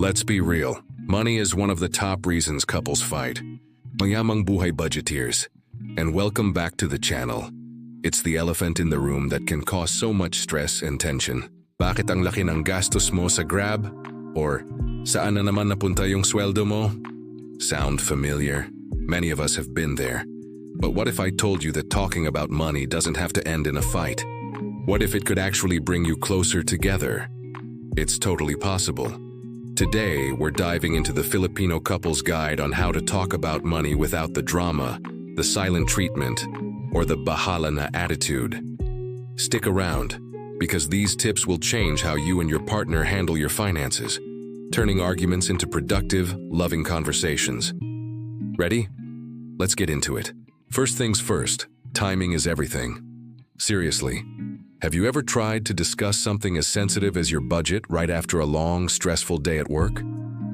Let's be real. Money is one of the top reasons couples fight. Mayamang buhay budgeteers. And welcome back to the channel. It's the elephant in the room that can cause so much stress and tension. Bakit ang laki ng gastos mo sa Grab? Or, saan na naman napunta yung sweldo mo? Sound familiar? Many of us have been there. But what if I told you that talking about money doesn't have to end in a fight? What if it could actually bring you closer together? It's totally possible. Today, we're diving into the Filipino couple's guide on how to talk about money without the drama, the silent treatment, or the bahala na attitude. Stick around, because these tips will change how you and your partner handle your finances, turning arguments into productive, loving conversations. Ready? Let's get into it. First things first, timing is everything. Seriously, have you ever tried to discuss something as sensitive as your budget right after a long, stressful day at work?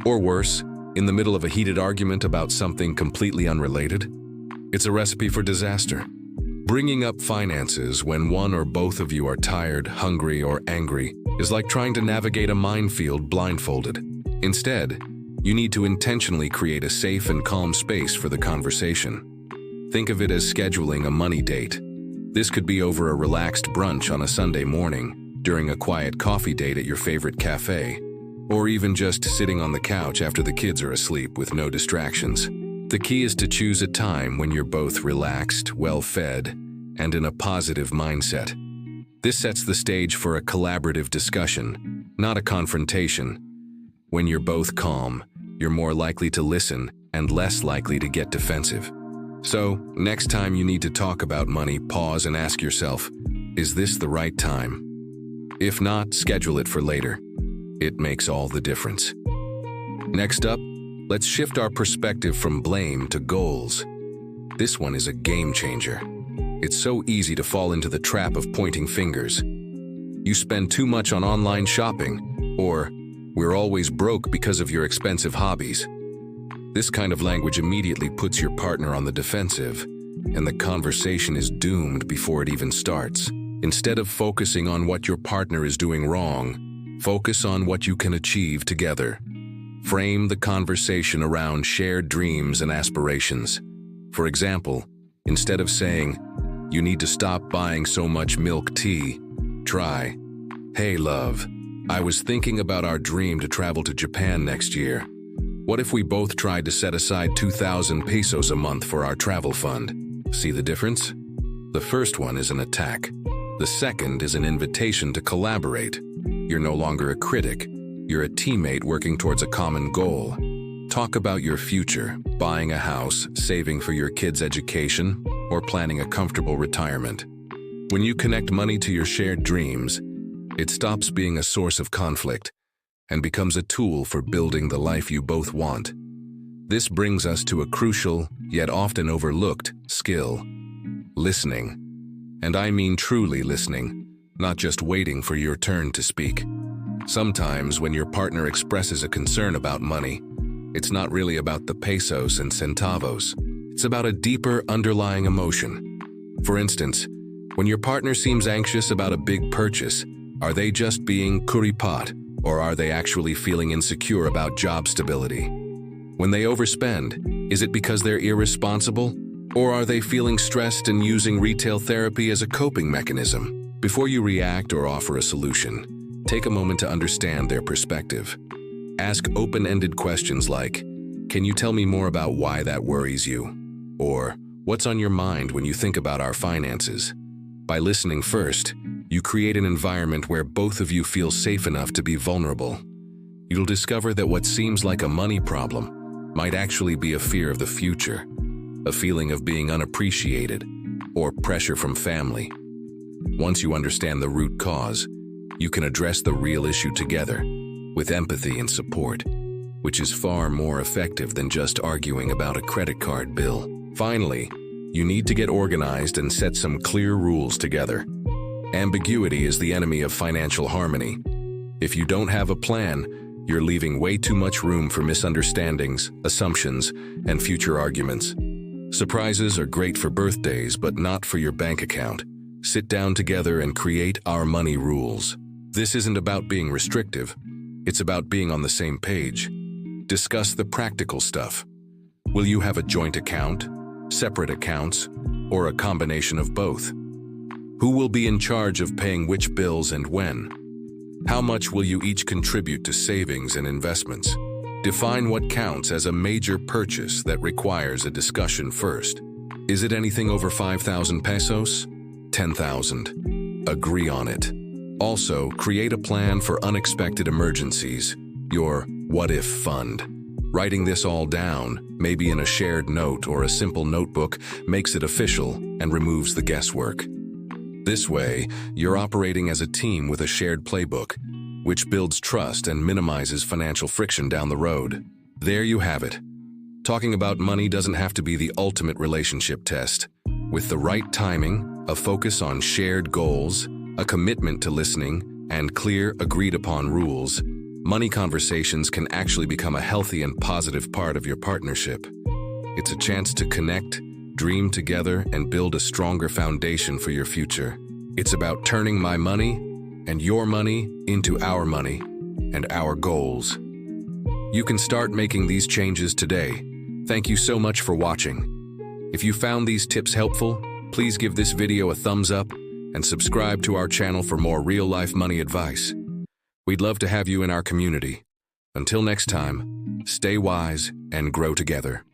Or worse, in the middle of a heated argument about something completely unrelated? It's a recipe for disaster. Bringing up finances when one or both of you are tired, hungry, or angry is like trying to navigate a minefield blindfolded. Instead, you need to intentionally create a safe and calm space for the conversation. Think of it as scheduling a money date. This could be over a relaxed brunch on a Sunday morning, during a quiet coffee date at your favorite cafe, or even just sitting on the couch after the kids are asleep with no distractions. The key is to choose a time when you're both relaxed, well-fed, and in a positive mindset. This sets the stage for a collaborative discussion, not a confrontation. When you're both calm, you're more likely to listen and less likely to get defensive. So, next time you need to talk about money, pause and ask yourself, is this the right time? If not, schedule it for later. It makes all the difference. Next up, let's shift our perspective from blame to goals. This one is a game changer. It's so easy to fall into the trap of pointing fingers. You spend too much on online shopping, or we're always broke because of your expensive hobbies. This kind of language immediately puts your partner on the defensive, and the conversation is doomed before it even starts. Instead of focusing on what your partner is doing wrong, focus on what you can achieve together. Frame the conversation around shared dreams and aspirations. For example, instead of saying, "You need to stop buying so much milk tea," try, "Hey love, I was thinking about our dream to travel to Japan next year. What if we both tried to set aside 2,000 pesos a month for our travel fund?" See the difference? The first one is an attack. The second is an invitation to collaborate. You're no longer a critic. You're a teammate working towards a common goal. Talk about your future, buying a house, saving for your kids' education, or planning a comfortable retirement. When you connect money to your shared dreams, it stops being a source of conflict and becomes a tool for building the life you both want. This brings us to a crucial, yet often overlooked, skill: listening. And I mean truly listening, not just waiting for your turn to speak. Sometimes when your partner expresses a concern about money, it's not really about the pesos and centavos. It's about a deeper underlying emotion. For instance, when your partner seems anxious about a big purchase, are they just being kuripot, or are they actually feeling insecure about job stability? When they overspend, is it because they're irresponsible, or are they feeling stressed and using retail therapy as a coping mechanism? Before you react or offer a solution, take a moment to understand their perspective. Ask open-ended questions like, "Can you tell me more about why that worries you?" Or, "What's on your mind when you think about our finances?" By listening first, you create an environment where both of you feel safe enough to be vulnerable. You'll discover that what seems like a money problem might actually be a fear of the future, a feeling of being unappreciated, or pressure from family. Once you understand the root cause, you can address the real issue together, with empathy and support, which is far more effective than just arguing about a credit card bill. Finally, you need to get organized and set some clear rules together. Ambiguity is the enemy of financial harmony. If you don't have a plan, you're leaving way too much room for misunderstandings, assumptions, and future arguments. Surprises are great for birthdays, but not for your bank account. Sit down together and create our money rules. This isn't about being restrictive. It's about being on the same page. Discuss the practical stuff. Will you have a joint account, separate accounts, or a combination of both? Who will be in charge of paying which bills and when? How much will you each contribute to savings and investments? Define what counts as a major purchase that requires a discussion first. Is it anything over 5,000 pesos? 10,000. Agree on it. Also, create a plan for unexpected emergencies, your what-if fund. Writing this all down, maybe in a shared note or a simple notebook, makes it official and removes the guesswork. This way, you're operating as a team with a shared playbook, which builds trust and minimizes financial friction down the road. There you have it. Talking about money doesn't have to be the ultimate relationship test. With the right timing, a focus on shared goals, a commitment to listening, and clear, agreed-upon rules, money conversations can actually become a healthy and positive part of your partnership. It's a chance to connect, dream together, and build a stronger foundation for your future. It's about turning my money and your money into our money and our goals. You can start making these changes today. Thank you so much for watching. If you found these tips helpful, please give this video a thumbs up and subscribe to our channel for more real-life money advice. We'd love to have you in our community. Until next time, stay wise and grow together.